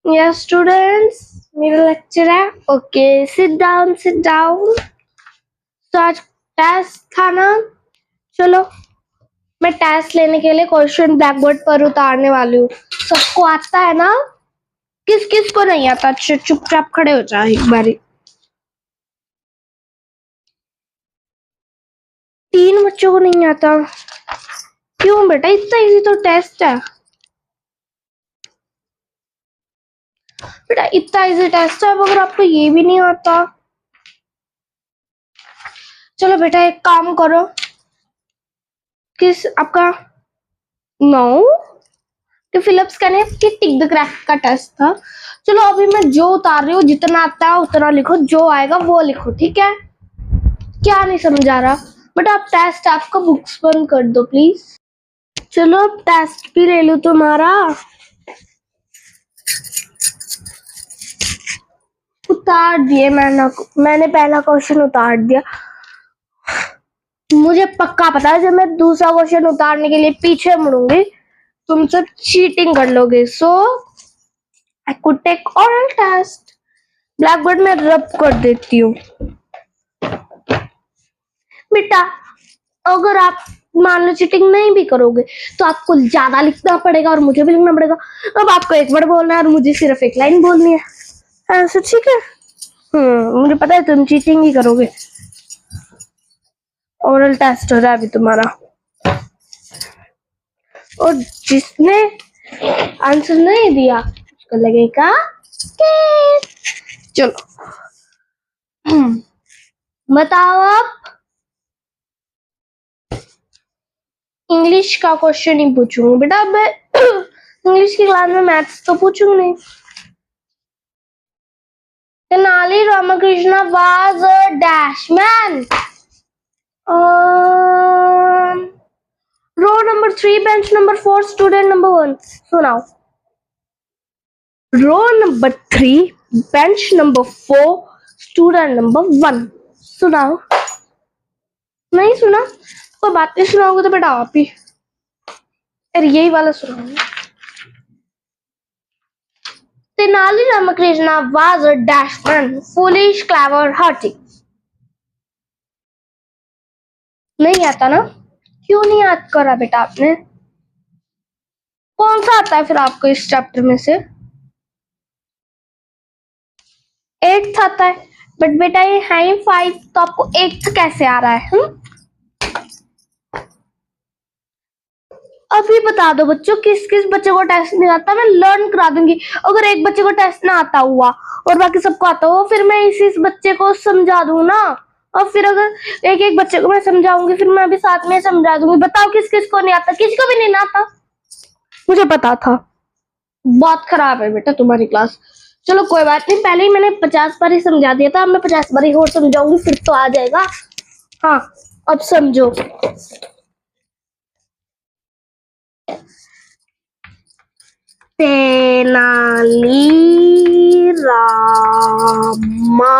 Yes, students, मेरा lecture है. Okay, sit down, sit down. तो आज टेस्ट था ना. चलो, मैं टेस्ट लेने के लिए क्वेश्चन ब्लैक बोर्ड पर उतारने वाली हूँ. सबको आता है ना? किस किस को नहीं आता? चुपचाप खड़े हो जाओ एक बारी. 3 बच्चों को नहीं आता. क्यों बेटा? इतना इजी तो टेस्ट है बेटा, इतना इजी टेस्ट है. अगर आपको ये भी नहीं आता, चलो बेटा एक काम करो. किस आपका नो कि फिलिप्स का नहीं कि टिक द क्रैक का टेस्ट था. चलो अभी मैं जो उतार रही हूँ, जितना आता है उतना लिखो, जो आएगा वो लिखो. ठीक है? क्या नहीं समझा रहा? बट आप टेस्ट आपका बुक्स बंद कर दो प्लीज. चलो अब टेस्ट भी ले लो तुम्हारा. उतार दिए मैंने पहला क्वेश्चन उतार दिया. मुझे पक्का पता है जब मैं दूसरा क्वेश्चन उतारने के लिए पीछे मुड़ूंगी तुम सब चीटिंग कर लोगे. So I could take oral test. Blackboard में रब कर देती हूँ. बेटा अगर आप मान लो चीटिंग नहीं भी करोगे तो आपको ज्यादा लिखना पड़ेगा और मुझे भी लिखना पड़ेगा. अब आपको एक वर्ड बोलना है और मुझे सिर्फ एक लाइन बोलनी है. ऐसा ठीक है? मुझे पता है तुम चीटिंग ही करोगे. ओरल टेस्ट हो रहा है अभी तुम्हारा, और जिसने आंसर नहीं दिया उसको लगेगा चलो बताओ आप. इंग्लिश का क्वेश्चन ही पूछूंगी बेटा. मैं इंग्लिश की क्लास में मैथ्स तो पूछूंगी नहीं. Tenali Ramakrishna was a dash man. Row number 3, bench number 4, student number 1. सुनाओ. Row number 3, bench number 4, student number 1. सुनाओ. नहीं सुना? कोई बात नहीं. सुनाओगे तो बेटा आप ही. अरे यही वाला सुनाओ. Tenali Ramakrishna was a dash man, foolish, clever, hearty. नहीं आता ना? क्यों नहीं याद करा बेटा आपने? कौन सा आता है फिर आपको इस चैप्टर में से? 8th आता है. बट बेटा ये है 5, तो आपको 8th कैसे आ रहा है? अभी बता दो बच्चों, किस किस बच्चे को टेस्ट नहीं आता. मैं लर्न करा दूंगी. अगर एक बच्चे को टेस्ट ना आता हुआ और बाकी सबको आता हुआ, फिर मैं इस बच्चे को समझा दूं ना. और फिर अगर एक एक बच्चे को मैं समझाऊंगी फिर मैं भी साथ में समझा दूंगी. बताओ किस किस को नहीं आता? किसी को भी नहीं आता. मुझे पता था. बहुत खराब है बेटा तुम्हारी क्लास. चलो कोई बात नहीं, पहले ही मैंने 50 बार ही समझा दिया था. अब मैं 50 बार ही और समझाऊंगी फिर तो आ जाएगा. हाँ अब समझो. तेनाली रामा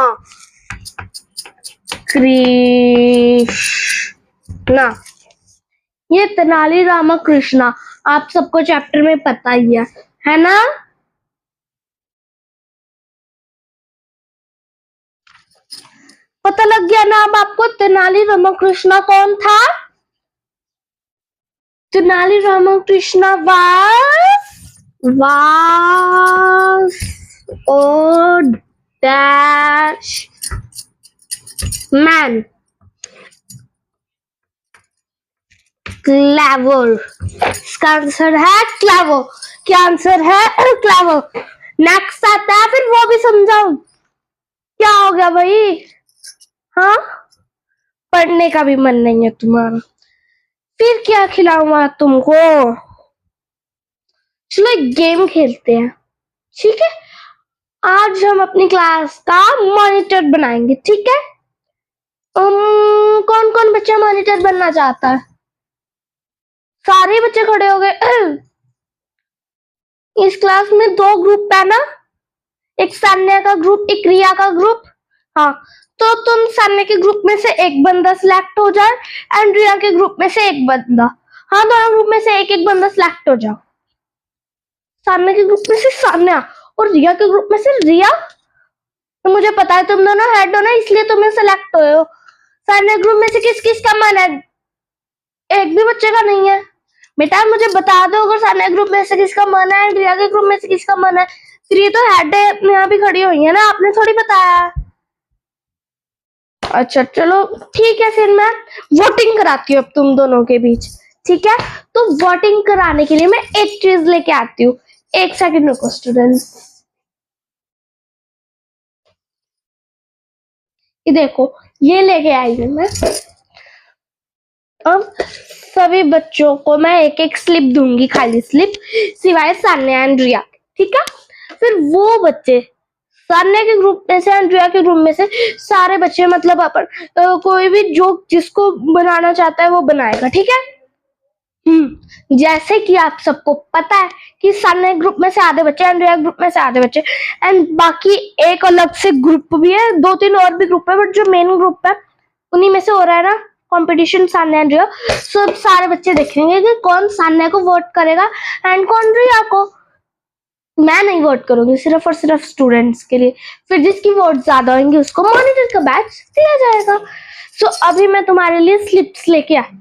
कृष्णा. ये तेनाली रामा कृष्णा आप सबको चैप्टर में पता ही है ना? पता लग गया ना अब आपको तेनाली रामा कृष्णा कौन था? Tenali Rama Krishna was a dash man, clever. इसका आंसर है क्लेवर. क्या आंसर है? क्लेवर. नेक्स्ट आता है फिर वो भी समझाओ. क्या हो गया भाई? हाँ पढ़ने का भी मन नहीं है तुम्हारा. फिर क्या खिलाऊंगा तुमको? चलो एक गेम खेलते हैं. ठीक है? आज हम अपनी क्लास का मॉनिटर बनाएंगे. ठीक है? कौन कौन बच्चा मॉनिटर बनना चाहता है? सारे बच्चे खड़े हो गए. इस क्लास में 2 ग्रुप है ना? एक सान्या का ग्रुप, एक रिया का ग्रुप. हाँ तो तुम सान्या के ग्रुप में से एक बंदा सिलेक्ट हो जाए एंड रिया के ग्रुप में से एक बंदा. हाँ दोनों ग्रुप में से एक एक बंदा सिलेक्ट हो जाओ. सान्या के ग्रुप में से सान्या और रिया के ग्रुप में से रिया, तो मुझे पता है तुम दोनों हेड हो ना, इसलिए तुम्हें सेलेक्ट हुए हो। सारे ग्रुप में से किस किस का मन है? एक भी बच्चे का नहीं है। बेटा मुझे बता दो, अगर सारे ग्रुप में से किसका मन है, रिया के ग्रुप में से किसका मन है। फिर ये तो हेड है, यहाँ भी खड़ी हुई है ना, आपने थोड़ी बताया। अच्छा चलो ठीक है, फिर मैं वोटिंग कराती हूँ अब तुम दोनों के बीच, ठीक है? तो वोटिंग कराने के लिए मैं एक चीज लेके आती हूँ। एक सेकंड रुको स्टूडेंट्स, ये देखो, ये लेके आई हूँ मैं। अब सभी बच्चों को मैं एक एक स्लिप दूंगी, खाली स्लिप, सिवाय सान्या एंड रिया, ठीक है? फिर वो बच्चे सान्या के ग्रुप में से, एंड्रिया के ग्रुप में से सारे बच्चे, मतलब अपन कोई भी जो जिसको बनाना चाहता है वो बनाएगा, ठीक है? जैसे कि आप सबको पता है कि सान्या ग्रुप में से आधे बच्चे, एंड्रिया ग्रुप में से आधे बच्चे, एंड बाकी एक अलग से ग्रुप भी है, 2-3 और भी ग्रुप है, बट जो मेन ग्रुप है उन्हीं में से हो रहा है ना कंपटीशन, सान्या एंड रिया। सब सारे बच्चे देखेंगे कि कौन सान्या को वोट करेगा एंड कौन रिया को। मैं नहीं वोट करूंगी, सिर्फ और सिर्फ स्टूडेंट्स के लिए। फिर जिसकी वोट ज्यादा होंगी उसको मॉनिटर का बैच दिया जाएगा। सो अभी मैं तुम्हारे लिए स्लिप्स लेके आई।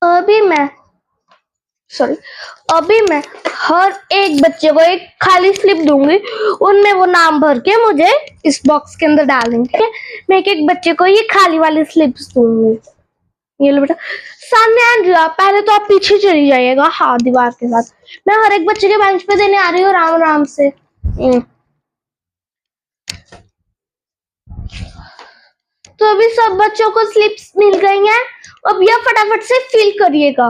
अभी मैं सॉरी अभी मैं हर एक बच्चे को एक खाली स्लिप दूंगी, उनमें वो नाम भर के मुझे इस बॉक्स के अंदर डाल देंगे, ठीक है? मैं एक एक बच्चे को ये खाली वाली स्लिप्स दूंगी। ये लो बेटा। सान्या एंड रिया, पहले तो आप पीछे चली जाइएगा, हाँ दीवार के साथ। मैं हर एक बच्चे के बेंच पे देने आ रही हूँ, आराम आराम से। तो अभी सब बच्चों को स्लिप्स मिल गई हैं। अब यह फटाफट से फिल करिएगा।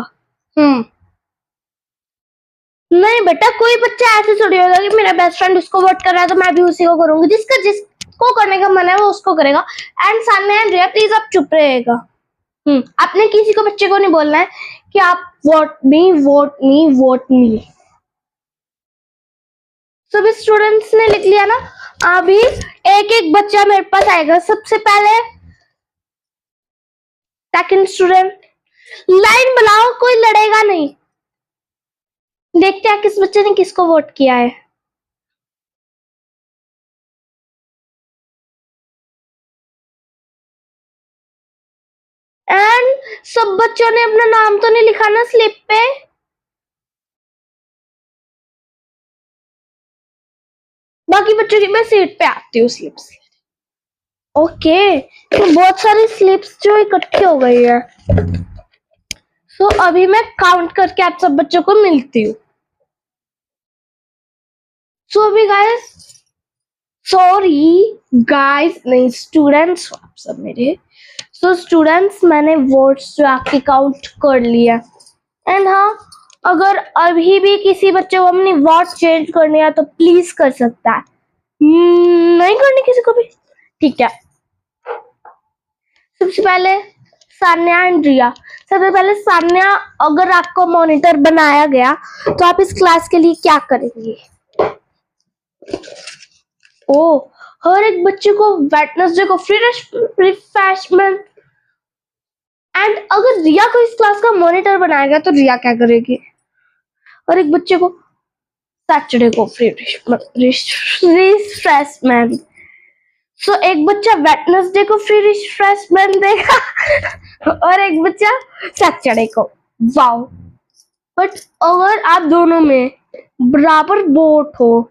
नहीं बेटा, कोई बच्चा ऐसे थोड़ी होगा कि मेरा बेस्ट फ्रेंड उसको वोट कर रहा है तो मैं भी उसी को करूंगी। जिसका जिसको करने का मन है वो उसको करेगा। And Sanya and Riya, please आप चुप रहिएगा। आपने किसी को बच्चे को नहीं बोलना है कि आप वोट मी वोट मी वोट मी। सभी स्टूडेंट्स ने लिख लिया ना? अभी एक एक बच्चा मेरे पास आएगा। सबसे पहले सेकंड स्टूडेंट, लाइन बनाओ, कोई लड़ेगा नहीं। देखते हैं किस बच्चे ने किसको वोट किया है। एंड सब बच्चों ने अपना नाम तो नहीं लिखा ना स्लिप पे? बाकी बच्चों की मैं सीट पे आती हूँ स्लिप्स। ओके, तो बहुत सारी स्लिप्स जो इकट्ठी हो गई है। सो अभी मैं काउंट करके आप सब बच्चों को मिलती हूँ। सो अभी गाइस, सॉरी गाइस नहीं, स्टूडेंट्स आप सब मेरे। सो स्टूडेंट्स, मैंने वोट्स जो आपके काउंट कर लिया। एंड हाँ, अगर अभी भी किसी बच्चे को अपनी वोट चेंज करनी है तो प्लीज कर सकता है। नहीं करनी किसी को भी, ठीक है? सबसे पहले सान्या एंड रिया। सबसे पहले सान्या, अगर आपको मॉनिटर बनाया गया तो आप इस क्लास के लिए क्या करेंगे? ओ, हर एक बच्चे को वेडनेसडे को फ्री रिफ्रेशमेंट। एंड अगर रिया को इस क्लास का मॉनिटर बनाया गया तो रिया क्या करेगी? और एक बच्चे को सैटरडे को फ्री रिफ्रेशमेंट। सो एक बच्चा वेडनेसडे को फ्री रिफ्रेशमेंट देगा और एक बच्चा सैटरडे को। वाओ! बट अगर आप दोनों में बराबर वोट हो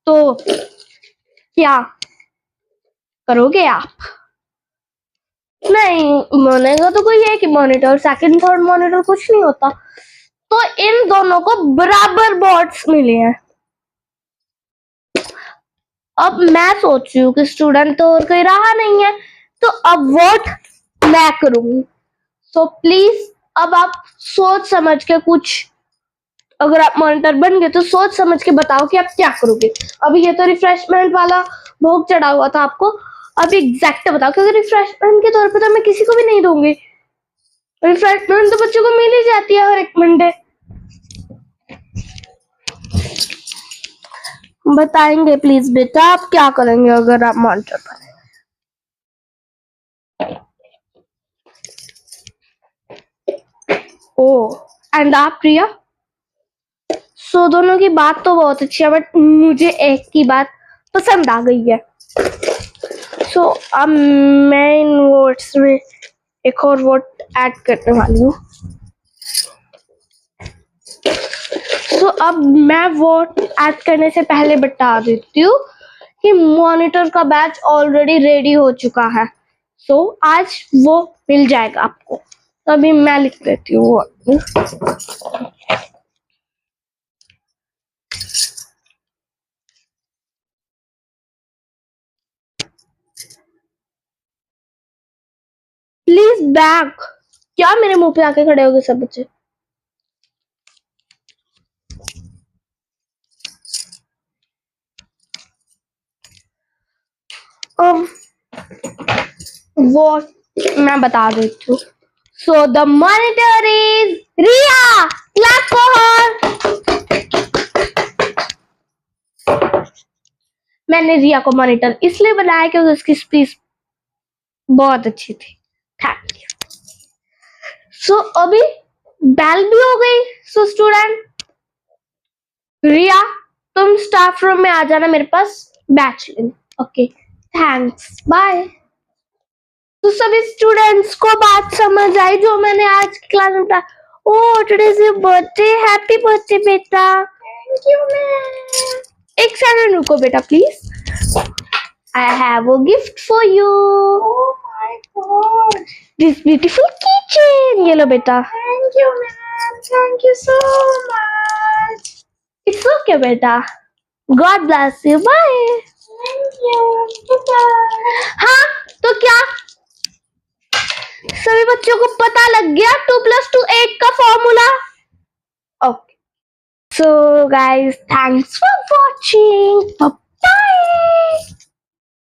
तो क्या करोगे आप? नहीं मानेगा तो कोई है कि मॉनिटर सेकंड थर्ड मॉनिटर कुछ नहीं होता। तो इन दोनों को बराबर वोट्स मिले हैं। अब मैं सोच रही हूँ कि स्टूडेंट तो और कोई रहा नहीं है, तो अब वोट मैं करूंगी। सो प्लीज अब आप सोच समझ के कुछ, अगर आप मॉनिटर बन गए तो सोच समझ के बताओ कि आप क्या करोगे। अभी ये तो रिफ्रेशमेंट वाला भोग चढ़ा हुआ था आपको, अब एग्जैक्ट बताओ, क्योंकि रिफ्रेशमेंट के तौर पे तो मैं किसी को भी नहीं दूंगी। रिफ्रेशमेंट तो बच्चों को मिल ही जाती है हर एक मंडे। बताएंगे प्लीज बेटा, आप क्या करेंगे अगर आप मॉनिटर बने? ओ, एंड आप प्रिया? सो दोनों की बात तो बहुत अच्छी है, बट मुझे एक की बात पसंद आ गई है। सो अब मैं इन वर्ड्स में एक और वर्ड ऐड करने वाली हूँ। सो अब मैं वर्ड ऐड करने से पहले बता देती हूँ कि मॉनिटर का बैच ऑलरेडी रेडी हो चुका है। सो आज वो मिल जाएगा आपको। तो अभी मैं लिख देती हूँ। Please back. क्या मेरे मुंह पे आके खड़े हो गए सब बच्चे? वो मैं बता देती हूँ। So the monitor is Riya. Clap for her. मैंने रिया को मॉनिटर इसलिए बनाया क्योंकि उसकी स्पीच बहुत अच्छी थी। Thank you. सो अभी बेल भी हो गई। सो स्टूडेंट रिया, तुम स्टाफ रूम में आ जाना मेरे पास बैच लेने। Okay, thanks, bye. तो सभी स्टूडेंट्स को बात समझ आई जो मैंने आज की क्लास में बताया। Oh, today is your birthday. Happy birthday बेटा। Thank you ma'am. एक सेकंड रुको बेटा please. I have a gift for you. Oh my God, this beautiful keychain. ये लो बेटा। Thank you ma'am, thank you so much. It's okay बेटा। God bless you, bye. Thank you. हाँ, तो क्या सभी बच्चों को पता लग गया 2+2 8 का formula? Okay, so guys, thanks for watching.